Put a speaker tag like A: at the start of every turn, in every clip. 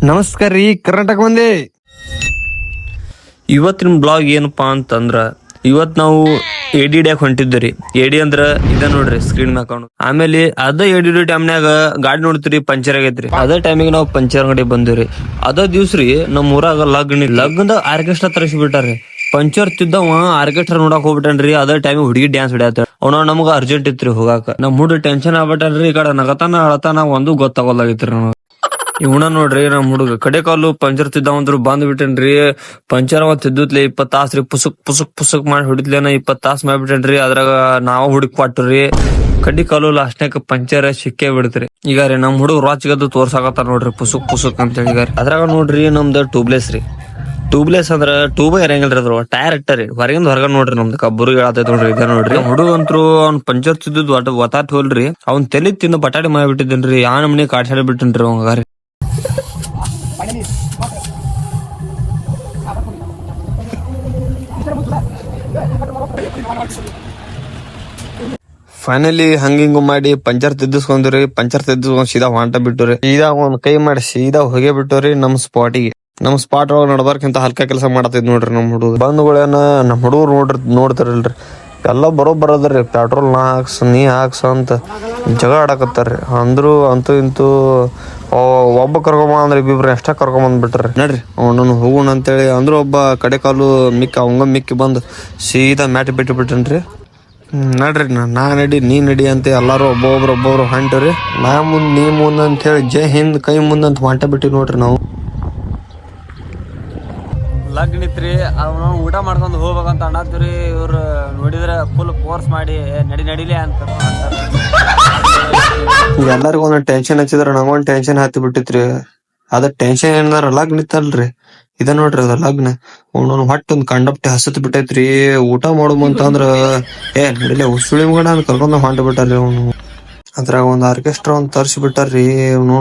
A: ನಮಸ್ಕಾರ ರೀ ಕರ್ನಾಟಕ ಮಂದಿ.
B: ಇವತ್ತಿನ ಬ್ಲಾಗ್ ಏನಪ್ಪಾ ಅಂತಂದ್ರ ಇವತ್ ನಾವು ಎಡಿ ಡ್ಯಾಕ್ ಹೊಂಟಿದ್ರಿ. ಎಡಿ ಅಂದ್ರ ಇದ ನೋಡ್ರಿ ಸ್ಕ್ರೀನ್ ಮ್ಯಾಗ ಕಾಣು. ಆಮೇಲೆ ಅದ ಎಡಿ ಟೈಮ್ನಾಗ ಗಾಡಿ ನೋಡ್ತೀರಿ ಪಂಚರ್ ಆಗೈತ್ರಿ. ಅದ ಟೈಮಿಗೆ ನಾವು ಪಂಚರ್ ಅಂಗಡಿ ಬಂದಿವ್ರಿ. ಅದ ದಿವ್ಸ್ರಿ ನಮ್ ಊರಾಗ ಲಗ್ನದ ಆರ್ಕೆಸ್ಟ್ರಾ ತರಿಸಿ ಬಿಟ್ಟಾರಿ. ಪಂಚರ್ ತಿದ್ದವ ಆರ್ಕೆಸ್ಟ್ರಾ ನೋಡಕ್ ಹೋಗ್ಬಿಟ್ಟನ್ರಿ. ಅದ ಟೈಮಿಗೆ ಹುಡುಗಿ ಡ್ಯಾನ್ಸ್ ಹೊಡ್ಯಾತ. ಅವನ ನಮ್ಗ ಅರ್ಜೆಂಟ್ ಇತ್ರಿ ಹೋಗಾಕ. ನಮ್ ಹುಡುಗ ಟೆನ್ಷನ್ ಆಗ್ಬಿಟ್ಟನ್ರಿ. ಈ ಕಡೆ ನಗತಾನ ಅಳತಾನ ಒಂದು ಗೊತ್ತಾಗೋಲಾಗಿತ್ರಿ ನಮಗ. ಇವನ ನೋಡ್ರಿ ನಮ್ ಹುಡುಗ ಕಡೆ ಕಾಲು ಪಂಚರ್ ತಿದ್ದಾವಂದ್ರು ಬಂದ್ ಬಿಟ್ಟೇನ್ರಿ. ಪಂಚರ್ ಅವ ತಿದ್ದುತ್ಲೆ 20 ತಾಸ್ರಿ. ಪುಸುಕ್ ಪುಸುಕ್ ಪುಸುಕ್ ಮಾಡಿ ಹೊಡಿತ್ಲೇನ 20 ತಾಸ್ ಮಾಡ್ಬಿಟ್ಟೇನ್ರಿ. ಅದ್ರಾಗ ನಾವು ಹುಡುಕ್ ಕೊಟ್ರಿ ಕಡ್ಡಿ ಕಾಲು ಲಾಸ್ಟ್ನಾಗ ಪಂಚರ್ ಸಿಕ್ಕೇ ಬಿಡ್ತ್ರಿ. ಈಗ ರೀ ನಮ್ ಹುಡುಗ ರಾಚ್ಗದ್ದು ತೋರ್ಸಾಕತ್ತಾರ ನೋಡ್ರಿ ಪುಸುಕ್ ಪುಸುಕ್ ಅಂತ ಹೇಳಿ. ಈಗ ಅದ್ರಾಗ ನೋಡ್ರಿ ನಮ್ದು ಟ್ಯೂಬ್ಲೆಸ್ ರೀ. ಟ್ಯೂಬ್ಲೆಸ್ ಅಂದ್ರ ಟ್ಯೂಬ್ ಇರಂಗಿಲ್ರಿ ಅದ್ರ ಟೈರ್ ಇಟ್ಟರಿ ಹೊರಗ ನೋಡ್ರಿ. ನಮ್ದು ಕಬ್ಬರು ಹೇಳತೈತಿ ನೋಡ್ರಿ. ಇದ ನೋಡ್ರಿ ಹುಡುಗ ಅಂತೂ ಅವ್ನ್ ಪಂಚರ್ ತಿದ್ದು ಒತ್ತಾಟ್ ಹೋಲ್ರಿ. ಅವ್ನ್ ತಲೆ ತಿಂದು ಬಟಾಟಿ ಮಾಡಿಬಿಟ್ಟಿದ್ದೇನ್ರಿ. ಆ ನಮ್ನಿ ಕಾಡ್ಸಾಡಿ ಬಿಟ್ಟನ್ರಿ ಅವಂಗಾರಿ.
A: ಫೈನಲಿ ಹಂಗಿಂಗು ಮಾಡಿ ಪಂಚರ್ ತಿದ್ದಿಸ್ಕೊಂಡ್ರಿ. ಪಂಚರ್ ತಿದ್ದಿಸ್ಕೊಂಡ್ ಸೀದಾ ಹೊಂಟ ಬಿಟ್ಟವ್ರಿ. ಸೀದಾ ಒಂದ್ ಕೈ ಮಾಡಿ ಸೀದಾ ಹೋಗೇ ಬಿಟ್ಟವ್ರಿ ನಮ್ ಸ್ಪಾಟಿಗೆ. ನಮ್ ಸ್ಪಾಟ್ ಒಳಗ ನಡ್ಬಾರ್ಕಿಂತ ಹಲ್ಕ ಕೆಲಸ ಮಾಡತ್ತಿದ್ ನೋಡ್ರಿ ನಮ್ ಹುಡುಗ. ಬಂಧುಗಳೇನ ನಮ್ ಹುಡುಗರು ನೋಡ್ತಾರಲ್ರಿ ಎಲ್ಲ ಬರೋದ್ರಿ. ಪೆಟ್ರೋಲ್ ನಾ ಹಾಕ್ಸ್ ನೀ ಹಾಕ್ಸ ಅಂತ ಜಗಳ ಆಡಕತ್ತಾರ್ರಿ. ಅಂದ್ರು ಅಂತೂ ಇಂತೂ ಒಬ್ಬ ಕರ್ಕೊಂಬ ಅಂದ್ರೆ ಇಬ್ಬಿಬ್ರು ಎಷ್ಟ ಕರ್ಕೊಂಬಂದ್ಬಿಟ್ರಿ. ನಡ್ರಿ ಅವನನ್ನು ಹೋಗೋಣ ಅಂತೇಳಿ ಅಂದ್ರು ಒಬ್ಬ ಕಡೆ ಕಾಲು ಅವಂಗ ಮಿಕ್ಕಿ ಬಂದು ಸೀದಾ ಮ್ಯಾಟಿ ಬಿಟ್ಟು ಬಿಟ್ಟನ್ರಿ. ನಡ್ರಿ ನಾ ನಡಿ ನೀ ನಡಿ ಅಂತ ಎಲ್ಲಾರು ಒಬ್ಬೊಬ್ರು ಹೊಂಟ್ರಿ. ನಾ ಮುಂದ್ ನೀ ಮುಂದ್ ಅಂತ ಹೇಳಿ ಜೈ ಹಿಂದ್ ಕೈ ಮುಂದಂತ ಹೊಂಟ ಬಿಟ್ಟಿವಿ ನೋಡ್ರಿ ನಾವು.
B: ಲಗ್ನಿತ್ರಿ ಅವನು ಊಟ ಮಾಡ್ಕೊಂಡು ಹೋಗ್ಬೇಕಂತ ಅನ್ನತ್ರಿ. ಇವ್ರು ನೋಡಿದ್ರೆ ಫುಲ್ ಫೋರ್ಸ್ ಮಾಡಿ ನಡಿಲೇ ಅಂತ
A: ಎಲ್ಲರಿಗೂ ಒಂದೊಂದು ಟೆನ್ಷನ್ ಹಚ್ಚಿದ್ರ ನಂಗೊಂದ್ ಟೆನ್ಷನ್ ಹತ್ತಿ ಬಿಟ್ಟಿತ್ರಿ. ಅದ ಟೆನ್ಷನ್ ಏನಾರ ಲಗ್ನ ಇತ್ತಲ್ರಿ ಇದ ನೋಡ್ರಿ. ಅದ ಲಗ್ನ ಅವನೊಂದ್ ಹೊಟ್ಟೊಂದ್ ಕಂಡಪ್ಟಿ ಹಸತ್ ಬಿಟ್ಟೈತ್ರಿ. ಊಟ ಮಾಡುಮಂತ ಅಂದ್ರ ನಡಿಲೆ ಸುಳಿ ಮಗಡ ಅಂತ ಕರ್ಕೊಂಡ್ ಹೊಂಟ ಬಿಟ್ಟಾರ್ರಿ ಅವ್ನು. ಅದ್ರಾಗ ಒಂದ್ ಆರ್ಕೆಸ್ಟ್ರಾ ಒಂದ್ ತರ್ಸಿ ಬಿಟ್ಟಾರ್ರಿ.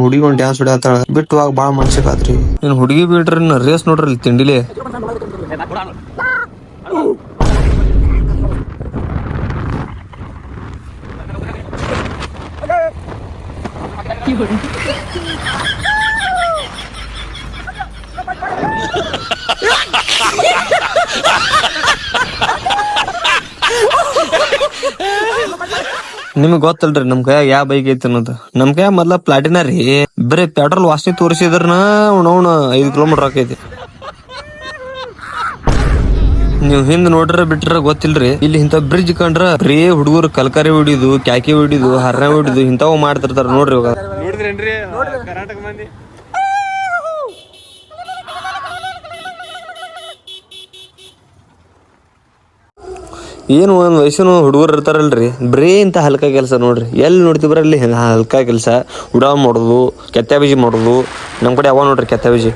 A: ಹುಡುಗಿ ಒಂದ್ ಡ್ಯಾನ್ಸ್ ಹೊಡ್ಯಾತಾಳ ಬಿಟ್ಟುವಾಗ ಬಾಳ ಮನ್ಸಿಗೆ ಆತ್ರಿ.
B: ನೀನ್ ಹುಡುಗಿ ಬಿಟ್ರಿ ರೇಸ್ ನೋಡ್ರಿ ತಿಂಡಿಲಿ.
A: ನಿಮ್ಗ್ ಗೊತ್ತಲ್ರಿ ನಮ್ ಕೈಯಾಗ ಯಾವ ಬೈಕ್ ಐತಿ ಅನ್ನೋದು. ನಮ್ ಕೈಯಾಗ ಮೊದ್ಲ ಪ್ಲಾಟಿನ ರೀ. ಬರೀ ಪೆಟ್ರೋಲ್ ವಾಸನೆ ತೋರಿಸಿದ್ರನ ಅವ್ನ 5 ಕಿಲೋಮೀಟರ್ ಆಕೈತಿ. ನೀವ್ ಹಿಂದ್ ನೋಡ್ರ ಬಿಟ್ರ ಗೊತ್ತಿಲ್ರಿ. ಇಲ್ಲಿ ಇಂತ ಬ್ರಿಡ್ಜ್ ಕಂಡ್ರ ಬರೀ ಹುಡುಗರು ಕಲ್ಕರಿ ಹೊಡಿದು ಕ್ಯಾಕಿ ಹೊಡಿದು ಹರ್ರ ಹೊಡಿದು ಇಂತಾವ್ ಮಾಡ್ತಿರ್ತಾರ ನೋಡ್ರಿ. ಇವಾಗ
B: ಕರ್ನಾಟಕ ಮಂದಿ
A: ಏನು ಒಂದ್ ವಯಸ್ಸಿನ ಹುಡುಗರು ಇರ್ತಾರಲ್ರಿ ಬರೀ ಇಂತ ಹಲ್ಕ ಕೆಲಸ ನೋಡ್ರಿ. ಎಲ್ಲಿ ನೋಡ್ತಿವ್ರ ಅಲ್ಲಿ ಹಲ್ಕ ಕೆಲಸ. ಉಡಾ ಮಾಡೋದು, ಕೆತ್ತ ಬೀಜಿ ಮಾಡೋದು. ನಮ್ ಕಡೆ ಯಾವ ನೋಡ್ರಿ ಕೆತ್ತ ಬೀಜಿ.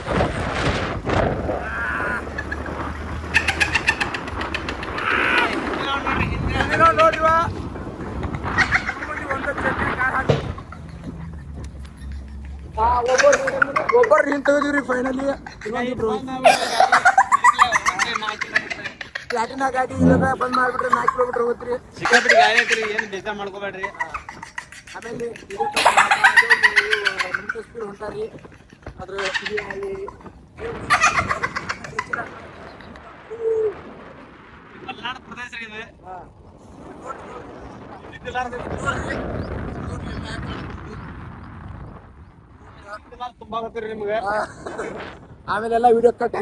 C: ಪ್ಲಾಟಿನ ಗಾಡಿ ಬಂದ್ ಮಾಡ್ಬಿಟ್ರೆ 4 ಕಿಲೋಮೀಟರ್ ಹೋಗ್ತೀರಿ.
B: ಸಿಕ್ಕಾಪಟ್ಟಿ ಗಾಡಿ ಐತ್ರಿ, ಏನ್ ಬೇಜಾರ್ ಮಾಡ್ಕೋಬೇಡ್ರಿ.
C: ಆಮೇಲೆ ಸ್ಪೀಡ್ ಹೊಂಟಾರಿ. ಅದ್ರ
B: ಮಲ್ನಾಡ್ ಪ್ರದೇಶ ಇದೆ. ತುಂಬಾ ಗೊತ್ತಿರಿ ನಿಮ್ಗೆ.
C: ಆಮೇಲೆಲ್ಲ ವಿಡಿಯೋ ಕಟ್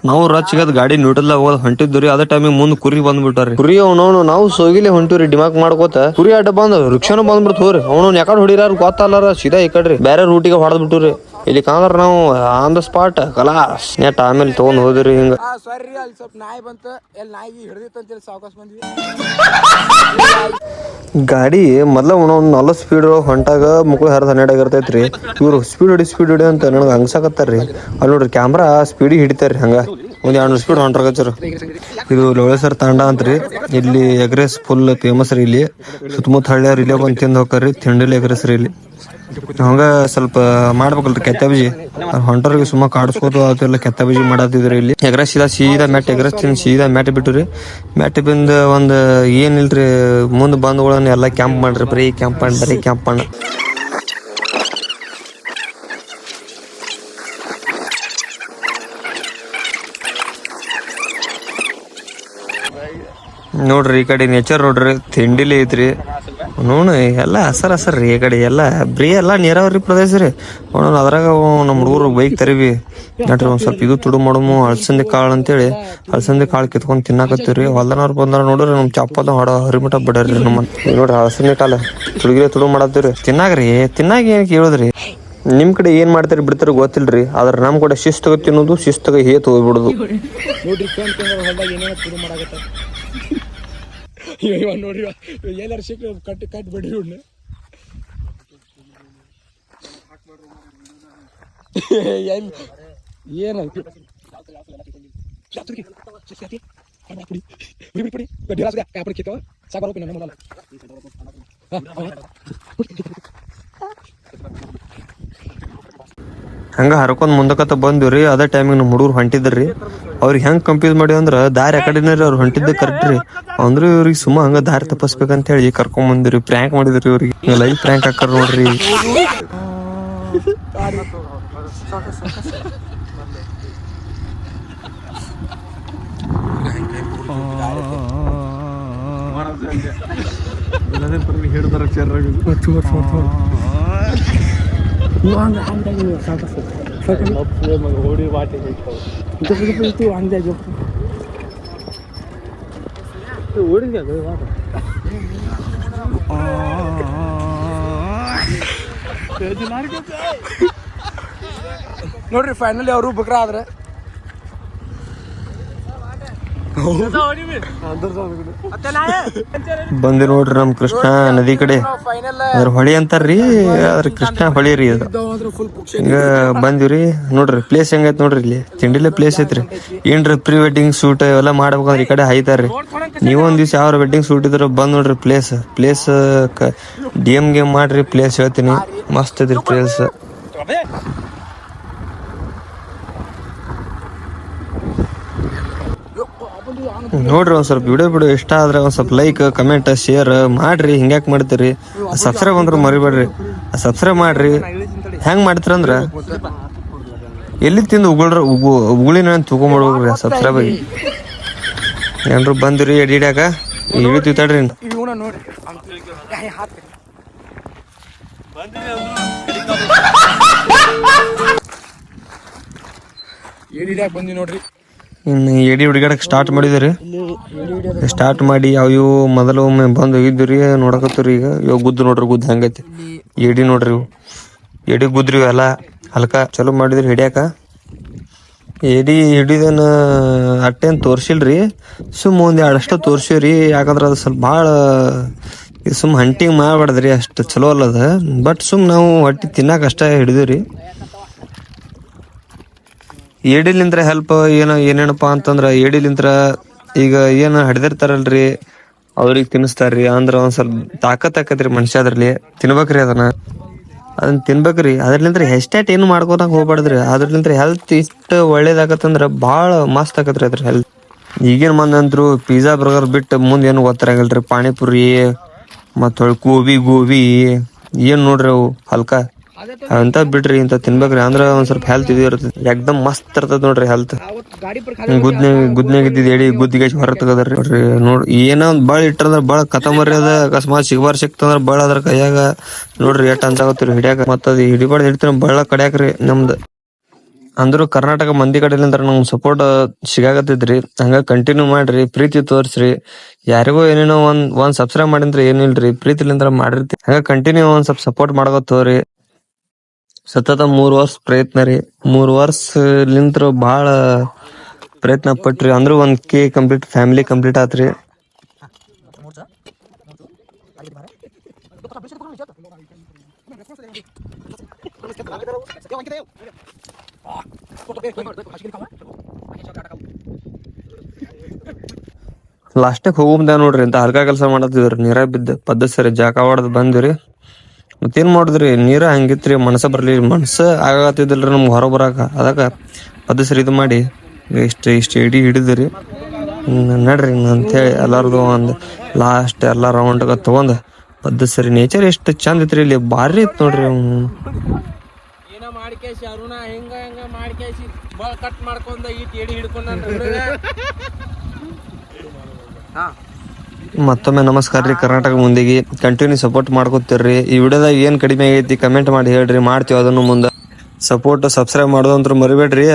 A: ನಾವು ರಚ್ಗದ್ ಗಾಡಿ ನ್ಯೂಟ್ರಲ್ ಹೋದ್ ಹೊಂಟಿದ್ರಿ. ಅದೇ ಟೈಮಿಗೆ ಮುಂದ್ ಕುರಿ ಬಂದ್ಬಿಟ್ಟಾರಿ. ಕುರಿ ಅವನವನು ನಾವು ಸೋಗಿಲೆ ಹೊಂಟಿವ್ರಿ ಡಿಮಾಕ್ ಮಾಡ್ಕೋತ. ಕುರಿ ಅಡ್ಡ ಬಂದ್ ರಿಕ್ಷಾನು ಬಂದ್ಬಿಡ್ತ ಹೋರಿ. ಅವನು ಯಾಕಡೆ ಹೊಡಿರಾರ ಗೊತ್ತಲ್ಲಾರ ಸೀದಾ ಈ ಕಡ್ರಿ ಬೇರೆ ರೂಟಿಗೆ ಹೊಡೆದ್ ಬಿಟ್ಟುರಿ. ಇಲ್ಲಿ ಕಾಂದ್ರ ನಾವು on the spot Kalas net ಆಮೇಲೆ ತಗೊಂಡ್ ಹೋದ್ರಿ. ಹಿಂಗ
C: ಸಾರಿ ಅಲ್ಲಿ ಸ್ವಲ್ಪ ನಾಯಿ ಬಂತು. ಎಲ್ಲಿ ನಾಯಿಗೆ ಹಿಡಿದಿತ್ತು ಅಂತೇಳಿ ಸಾವಕಾಶ ಬಂದ್ವಿ.
A: ಗಾಡಿ ಮೊದ್ಲ ಒಂದ್ 40 ಸ್ಪೀಡ್ ಹೊಂಟಾಗ ಮುಕ್ಳು ಹರಿದ 12 ಆಗಿರ್ತೈತ್ರಿ. ಇವ್ರು ಸ್ಪೀಡ್ ಹಿಡಿ ಅಂತ ನನಗೆ ಹಂಗ್ಸಾಕತ್ತಾರ್ರಿ. ಅಲ್ಲಿ ನೋಡ್ರಿ ಕ್ಯಾಮ್ರಾ ಸ್ಪೀಡಿಗೆ ಹಿಡಿತಾರ್ರಿ. ಹಂಗ ಒಂದ್ 200 ಸ್ಪೀಡ್ ಹೊಂಟಾಗತ್ತಾರ. ಇದು ಲೋಳೇಸರ್ ತಾಂಡ ಅಂತ್ರಿ. ಇಲ್ಲಿ ಎಗ್ರೆಸ್ ಫುಲ್ ಫೇಮಸ್ ರೀ. ಇಲ್ಲಿ ಸುತ್ತಮುತ್ತ ಹಳ್ಳಿಯವ್ರ ಇಲ್ಲೇ ಬಂದ್ ತಿಂದ್ ಹೋಗ್ತಾರ್ರಿ. ತಿಂಡಿಲಿ ಎಗ್ರೆಸ್ ರೀ ಇಲ್ಲಿ. ಹಂಗ ಸ್ವಲ್ಪ ಮಾಡ್ಬೇಕಲ್ರಿ ಕೆತ್ತ ಬೀಜಿ. ಹೊಂಟರ್ಗೆ ಸುಮ್ಮ ಕಾಡಿಸ್ಕೋದು ಅದೆಲ್ಲ ಕೆತ್ತ ಬೀಜಿ ಮಾಡತ್ತಿದ್ರಿ. ಇಲ್ಲಿ ಎಗ್ರೆಸ್ ಸೀದಾ ಮ್ಯಾಟ್ ಎಗ್ರೆಸ್ ತಿಂದು ಸೀದಾ ಮ್ಯಾಟ್ ಬಿಟ್ಟುರಿ. ಮ್ಯಾಟ್ ಬಿಂದ ಒಂದ್ ಏನಿಲ್ರಿ ಮುಂದ್ ಬಂದ್ಗಳನ್ನ ಎಲ್ಲಾ ಕ್ಯಾಂಪ್ ಮಾಡ್ರಿ. ಬರೀ ಕ್ಯಾಂಪ್ ಮಾಡ್ ನೋಡ್ರಿ ಈ ಕಡೆ ನೇಚರ್ ನೋಡ್ರಿ, ತಿಂಡಿಲಿ ಐತ್ರಿ ನೋಡು ಎಲ್ಲ ಹಸರ್ ರೀ. ಈ ಕಡೆ ಎಲ್ಲ ಬ್ರೀ ಎಲ್ಲ ನೀರಾವರಿ ಪ್ರದೇಶ ರೀ. ನೋಡೋಣ ಅದ್ರಾಗ ನಮ್ಮ ಹುಡುಗರು ಬೈಕ್ ತರಿವಿ ನಡ್ರಿ ಒಂದ್ ಸ್ವಲ್ಪ ಇದು ತುಡು ಮಾಡಮು ಅಳ್ಸಂದಿ ಕಾಳು ಅಂತೇಳಿ ಅಳ್ಸಂದಿ ಕಾಳು ಕಿತ್ಕೊಂಡ್ ತಿನ್ನಾಕತ್ತೀವ್ರಿ. ಹೊಲ್ದನವ್ರು ಬಂದ್ರ ನೋಡ್ರಿ ನಮ್ ಚಪ್ಪದ ಹೊಡ ಹರಿಮಠ ಬಿಡರ್ರಿ ನಮ್ಮ ನೋಡ್ರಿ ಅಳ್ಸಂದಿ ಕಾಲ ತುಡುಗಿ ಮಾಡತ್ತೀವ್ರಿ. ತಿನ್ನಾಗ ಏನ್ ಕೇಳುದ್ರಿ. ನಿಮ್ ಕಡೆ ಏನ್ ಮಾಡ್ತಾರಿ ಬಿಡ್ತಾರ ಗೊತ್ತಿಲ್ರಿ, ಆದ್ರ ನಮ್ ಕಡೆ ಶಿಸ್ತಗ ತಿನ್ನೋದು, ಶಿಸ್ತಗ ಹೇತ್ ಹೋಗ್ಬಿಡುದು.
C: ನೋಡ್ರಿ ಹೊಲ್ದಾಗ ಏನೇನೋ ಶುರು ಮಾಡಾಕತ್ತ. ಇವಾಗ ನೋಡ್ರಿ ಎಲ್ಲಾರು ಸಿಕ್ಕ ಕಟ್ ಬಿಡ್ರಿ ಇವ್ನ. ಏನಾಯ್ತು
A: ಹಂಗ ಹರ್ಕೊಂಡ್ ಮುಂದಕತ್ತ ಬಂದಿವ್ರಿ. ಅದೇ ಟೈಮಿಗೆ ನಮ್ ಹುಡುಗರು ಹೊಂಟಿದ್ರಿ. ಅವ್ರಿಗೆ ಹೆಂಗ್ ಕಂಪ್ಯೂಸ್ ಮಾಡಿ ಅಂದ್ರ ದಾರಿ ಆ ಕಡೆನೇ ರೀ, ಅವ್ರು ಹೊಂಟಿದ್ದ ಕರೆಕ್ಟ್ ರೀ. ಅಂದ್ರೆ ಇವ್ರಿಗೆ ಸುಮ್ಮ ಹಂಗ ದಾರಿ ತಪ್ಪಿಸ್ಬೇಕಂತ ಹೇಳಿ ಕರ್ಕೊಂಡ್ ಬಂದಿರಿ. ಪ್ರ್ಯಾಂಕ್ ಮಾಡಿದ್ರಿ ಇವ್ರಿಗೆ, ಲೈವ್ ಪ್ರ್ಯಾಂಕ್ ಹಾಕರ್ ನೋಡ್ರಿ.
C: ನೋಡ್ರಿ ಫೈನಲಿ ಅವರು ಬಕ್ರ ಆದ್ರೆ
A: ಬಂದಿ ನೋಡ್ರಿ ನಮ್ ಕೃಷ್ಣ ನದಿ ಕಡೆ. ಅದ್ರ ಹೊಳಿ ಅಂತಾರ್ರಿ, ಅದ್ರ ಕೃಷ್ಣ ಹೊಳಿ ರೀ ಅದು. ಈಗ ಬಂದಿವ್ರಿ ನೋಡ್ರಿ ಪ್ಲೇಸ್ ಹೆಂಗೈತ್ ನೋಡ್ರಿ. ಇಲ್ಲಿ ತಿಂಡಿಲೆ ಪ್ಲೇಸ್ ಐತ್ರಿ. ಏನ್ರಿ ಪ್ರೀ ವೆಡ್ಡಿಂಗ್ ಶೂಟ್ ಇವೆಲ್ಲ ಮಾಡ್ಬೇಕಂದ್ರ ಈ ಕಡೆ ಹಾಯ್ತಾರ್ರಿ. ನೀವೊಂದ್ ದಿವ್ಸ ಯಾವ ವೆಡ್ಡಿಂಗ್ ಶೂಟ್ ಇದ್ರ ಬಂದ್ ನೋಡ್ರಿ. ಪ್ಲೇಸ್ DM ಗೇಮ್ ಮಾಡ್ರಿ, ಪ್ಲೇಸ್ ಹೇಳ್ತೀನಿ ಮಸ್ತ್ ಐತ್ರಿ ಪ್ಲೇಸ್. ನೋಡ್ರಿ ಒಂದ್ ಸ್ವಲ್ಪ ವಿಡಿಯೋ ಇಷ್ಟ ಆದ್ರೆ ಒಂದ್ ಸ್ವಲ್ಪ ಲೈಕ್, ಕಮೆಂಟ್, ಶೇರ್ ಮಾಡ್ರಿ. ಹಿಂಗ್ಯಾಕ್ ಮಾಡ್ತೀರಿ? ಸಬ್ಸ್ಕ್ರೈಬ್ ಅಂದ್ರ ಮರಿಬೇಡ್ರಿ. ಸಬ್ಸ್ಕ್ರೈಬ್ ಮಾಡ್ರಿ. ಹೆಂಗ್ ಮಾಡ್ತೀರಂದ್ರ ಎಲ್ಲಿ ತಿಂದು ಉಗುಳಿನ ತಗೊಂಡ್ಬಿಡ್ಬೇಕ್ರಿ ಸಬ್ಸ್ಕ್ರೈಬ್ ಆಗಿ. ಏನ್ರು ಬಂದಿರಿ ಎಡಿಡ್ಯಾಕ ಇಳಿತೀವಿ ತಡ್ರಿ.
C: ಬಂದಿ ನೋಡ್ರಿ.
A: ಇನ್ನು ಎಡಿ ಹುಡುಗಾಡಕ್ ಸ್ಟಾರ್ಟ್ ಮಾಡಿದ್ರಿ. ಸ್ಟಾರ್ಟ್ ಮಾಡಿ ಅವು ಮೊದಲು ಒಮ್ಮೆ ಬಂದು ಹೋಗಿದ್ರಿ ನೋಡಕತ್ತೀರಿ. ಈಗ ಇವಾಗ ಗುದ್ದು ನೋಡ್ರಿ, ಗುದ್ದು ಹೆಂಗೈತಿ ಎಡಿ ನೋಡ್ರಿ. ಇವು ಎಡಿ ಗುದ್ರಿ ಎಲ್ಲ ಹಲ್ಕ ಚಲೋ ಮಾಡಿದ್ರಿ ಹಿಡಿಯಾಕ. ಎಡಿ ಹಿಡಿದನ ಅಟ್ಟೇನ್ ತೋರ್ಸಿಲ್ರಿ, ಸುಮ್ ಒಂದ್ ಎರಡಷ್ಟ ತೋರ್ಸಿವ್ರಿ. ಯಾಕಂದ್ರ ಅದು ಸ್ವಲ್ಪ ಭಾಳ ಸುಮ್ ಹಂಟಿಂಗ್ ಮಾಡ್ಬಾರ್ದ್ರಿ, ಅಷ್ಟು ಚಲೋ ಅಲ್ಲದ. ಬಟ್ ಸುಮ್ ನಾವು ಹೊಟ್ಟಿ ತಿನ್ನಾಕ ಅಷ್ಟ ಹಿಡಿದಿವ್ರಿ. ಏಡಿಲಿಂತ್ರ ಹೆಲ್ಪ್ ಏನೇನಪ್ಪಾ ಅಂತಂದ್ರ, ಏಡಿಲಿಂತ್ರ ಈಗ ಏನ್ ಹಿಡ್ದಿರ್ತಾರಲ್ರಿ ಅವ್ರಿಗೆ ತಿನ್ನಿಸ್ತಾರ್ರಿ. ಅಂದ್ರ ಒಂದ್ ಸ್ವಲ್ಪ ತಾಕತ್ ಆಕತ್ರಿ ಮನುಷ್ಯ. ಅದ್ರಲ್ಲಿ ತಿನ್ಬೇಕ್ರಿ, ಅದನ್ನ ತಿನ್ಬೇಕ್ರಿ. ಅದ್ರಲಿಂತ್ರ ಎಷ್ಟೇಟ್ ಏನು ಮಾಡ್ಕೋತಾಗ ಹೋಗ್ಬಾರ್ದ್ರಿ. ಅದ್ರಲಿಂತ್ರ ಹೆಲ್ತ್ ಇಷ್ಟ ಒಳ್ಳೇದಾಗತ್ತಂದ್ರ ಭಾಳ ಮಸ್ತ್ ಆಕತ್ರಿ ಅದ್ರ ಹೆಲ್ತ್. ಈಗೇನ್ ಮಂದಂತ್ರು ಪಿಜ್ಜಾ ಬರ್ಗರ್ ಬಿಟ್ಟು ಮುಂದ್ ಏನು ಗೊತ್ತಾಗಲ್ರಿ. ಪಾನಿಪುರಿ ಮತ್ತ ಗೋಬಿ ಏನ್ ನೋಡ್ರಿ ಅವು ಹಲ್ಕ ಅಂತ ಬಿಡ್ರಿ. ಇಂತ ತಿನ್ಬೇಕ್ರಿ. ಅಂದ್ರ ಒಂದ್ ಸ್ವಲ್ಪ ಹೆಲ್ತ್ ಇದು ಇರ್ತದೆ, ಎಕ್ದಮ್ ಮಸ್ತ್ ಇರ್ತದ ನೋಡ್ರಿ ಹೆಲ್ತ್. ಗುದ್ನಾಗ ಇದ್ದಿದ್ ಎಡಿ ಗುದ್ದಿಗೆ ಹೊರ ತಗದ್ರಿ ನೋಡ್ರಿ. ಏನೋ ಒಂದ್ ಬಾಳ್ ಇಟ್ಟಂದ್ರ ಬಾಳ ಕತಮರಿ ಅದ. ಅಕಸ್ಮಾತ್ ಸಿಕ್ತಂದ್ರ ಬಾಳ ಅದ್ರ ಕೈಯಾಗ ನೋಡ್ರಿ ಎಟ್ ಅನ್ಸಾಕತ್ತೀರಿ ಹಿಡಿಯಾಕ. ಮತ್ತ ಅದ್ ಹಿಡಿಬಾರ್ದು ಹಿಡಿತಾರ ಬಾಳ ಕಡ್ಯಾಕ್ರಿ ನಮ್ದು. ಅಂದ್ರು ಕರ್ನಾಟಕ ಮಂದಿ ಕಡೆಲಿಂದ್ರ ನಮ್ಗ್ ಸಪೋರ್ಟ್ ಸಿಗಾಕತ್ತಿದ್ರಿ. ಹಂಗ ಕಂಟಿನ್ಯೂ ಮಾಡ್ರಿ, ಪ್ರೀತಿ ತೋರ್ಸ್ರಿ. ಯಾರಿಗೂ ಏನೇನೋ ಒಂದ್ ಸಬ್ಸ್ಕ್ರೈಬ್ ಮಾಡಿದ್ರ ಏನಿಲ್ರಿ, ಪ್ರೀತಿಲಿಂದ್ರ ಮಾಡಿರ್ತಿ. ಹಂಗ ಕಂಟಿನ್ಯೂ ಒಂದ್ ಸ್ವಲ್ಪ ಸಪೋರ್ಟ್ ಮಾಡಕತ್ತವ್ರಿ. ಸತತ 3 ವರ್ಷ ಪ್ರಯತ್ನ ರೀ. 3 ವರ್ಷಲಿಂತ್ರ ಬಾಳ ಪ್ರಯತ್ನ ಪಟ್ರಿ. ಅಂದ್ರ 1K ಕಂಪ್ಲೀಟ್ ಫ್ಯಾಮಿಲಿ ಕಂಪ್ಲೀಟ್ ಆತ್ರಿ. ಲಾಸ್ಟಕ್ ಹೋಗುಂದ ನೋಡ್ರಿ ಅಂತ ಹಲ್ಕ ಕೆಲಸ ಮಾಡತ್ತಿದ್ರಿ. ನೀರ ಬಿದ್ದ ಪದ್ದ ಸರಿ ಜಾಕ ಹೊಡದ್ ಬಂದಿವ್ರಿ. ಮತ್ತೇನ್ ಮಾಡುದ್ರಿ, ನೀರ ಹಂಗಿತ್ರಿ. ಮನಸ ಬರ್ಲಿ, ಮನ್ಸ ಆಗತ್ತಿದಿಲ್ರಿ ನಮ್ಗೆ ಹೊರ ಬರಾಕ. ಅದಕ್ಕ ಪದ ಸರಿ ಇದು ಮಾಡಿ ಇಷ್ಟ ಎಡಿ ಹಿಡಿದ್ರಿ. ನಡ್ರಿ ಅಂತೇಳಿ ಎಲ್ಲಾರ್ದು ಒಂದ್ ಲಾಸ್ಟ್ ಎಲ್ಲಾ ರೌಂಡ್ ತಗೊಂಡ್ ಪದ್ದ ಸರಿ. ನೇಚರ್ ಎಷ್ಟು ಚಂದ ಐತ್ರಿ ಇಲ್ಲಿ, ಬಾರಿ ಐತ್ ನೋಡ್ರಿ.
C: ಏನೋ ಮಾಡ್ಕೇಸಿ ಅರುಣ ಹಿಂಗ ಮಾಡ್ಕೇಸಿ ಬಾಳ ಕಟ್ ಮಾಡ್ಕೊಂಡ ಈಟ್ ಎಡಿ ಹಿಡ್ಕೊಂಡ
A: ಮತ್ತೊಮ್ಮೆ ನಮಸ್ಕಾರ ರೀ. ಕರ್ನಾಟಕ ಮುಂದಿಗೆ ಕಂಟಿನ್ಯೂ ಸಪೋರ್ಟ್ ಮಾಡ್ಕೊತಿರ್ರಿ. ಈ ವಿಡಿಯೋದಾಗ ಏನ್ ಕಡಿಮೆ ಆಗೈತಿ ಕಮೆಂಟ್ ಮಾಡಿ ಹೇಳ್ರಿ, ಮಾಡ್ತೀವಿ ಅದನ್ನು ಮುಂದೆ. ಸಪೋರ್ಟ್ ಸಬ್ಸ್ಕ್ರೈಬ್ ಮಾಡೋದಂತ್ರ ಮರಿಬೇಡ್ರಿ.